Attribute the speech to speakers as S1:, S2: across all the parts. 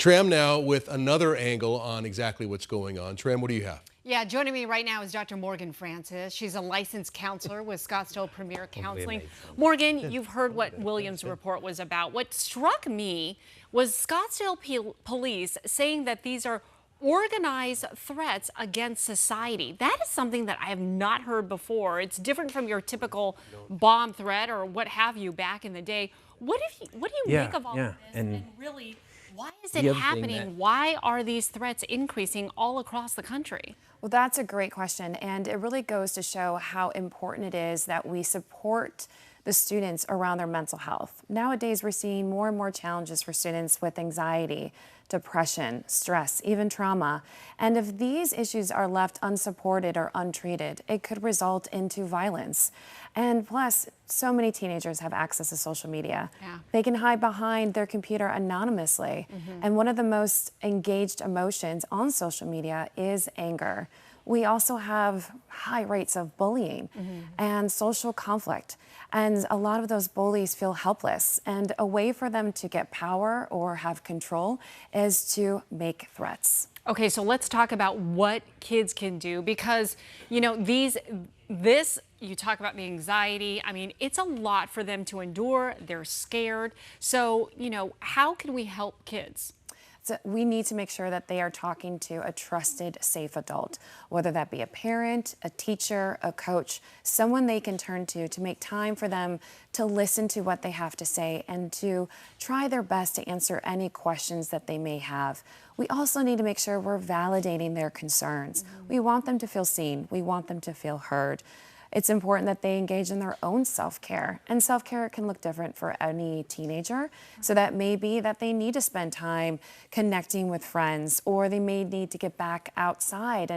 S1: Tram now with another angle on exactly what's going on. Tram, what do you have?
S2: Yeah, joining me right now is Dr. Morgan Francis. She's a licensed counselor with Scottsdale Premier Counseling. Morgan, you've heard what Williams' report was about. What struck me was Scottsdale police saying that these are organized threats against society. That is something that I have not heard before. It's different from your typical bomb threat or what have you back in the day. What do you make of all of this? And really, why is it happening? Why are these threats increasing all across the country?
S3: Well, that's a great question, and it really goes to show how important it is that we support the students around their mental health. Nowadays, we're seeing more and more challenges for students with anxiety, depression, stress, even trauma. And if these issues are left unsupported or untreated, it could result into violence. And plus, so many teenagers have access to social media.
S2: Yeah.
S3: They can hide behind their computer anonymously. And one of the most engaged emotions on social media is anger. We also have high rates of bullying and social conflict. And a lot of those bullies feel helpless. And a way for them to get power or have control is to make threats.
S2: Okay, so let's talk about what kids can do because, you know, you talk about the anxiety. I mean, it's a lot for them to endure. They're scared. So, you know, how can we help kids?
S3: So we need to make sure that they are talking to a trusted, safe adult, whether that be a parent, a teacher, a coach, someone they can turn to make time for them to listen to what they have to say and to try their best to answer any questions that they may have. We also need to make sure we're validating their concerns. We want them to feel seen. We want them to feel heard. It's important that they engage in their own self-care. And self-care can look different for any teenager. So that may be that they need to spend time connecting with friends, or they may need to get back outside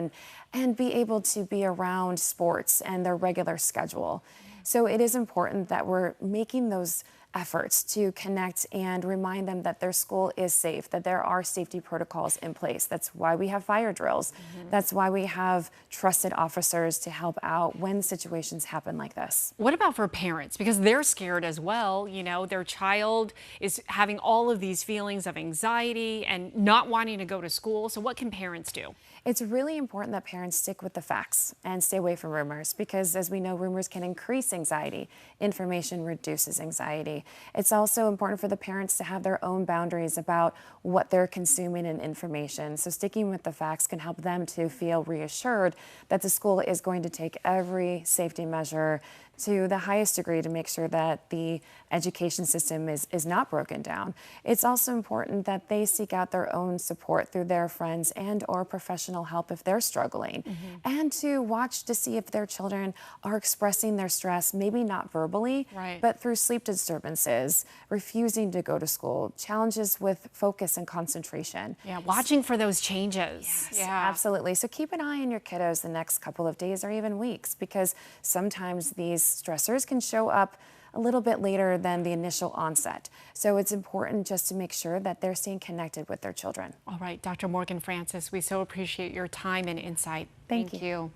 S3: and be able to be around sports and their regular schedule. So it is important that we're making those efforts to connect and remind them that their school is safe, that there are safety protocols in place. That's why we have fire drills. That's why we have trusted officers to help out when situations happen like this.
S2: What about for parents? Because they're scared as well. You know, their child is having all of these feelings of anxiety and not wanting to go to school. So what can parents do?
S3: It's really important that parents stick with the facts and stay away from rumors because, as we know, rumors can increase anxiety. Information reduces anxiety. It's also important for the parents to have their own boundaries about what they're consuming in information. So sticking with the facts can help them to feel reassured that the school is going to take every safety measure to the highest degree to make sure that the education system is not broken down. It's also important that they seek out their own support through their friends and or professional help if they're struggling, and to watch to see if their children are expressing their stress, maybe not verbally, but through sleep disturbances, refusing to go to school, challenges with focus and concentration.
S2: Yeah, watching for those changes.
S3: Yes, absolutely. So keep an eye on your kiddos the next couple of days or even weeks, because sometimes these stressors can show up a little bit later than the initial onset. So it's important just to make sure that they're staying connected with their children.
S2: All right, Dr. Morgan Francis, we so appreciate your time and insight.
S3: Thank you.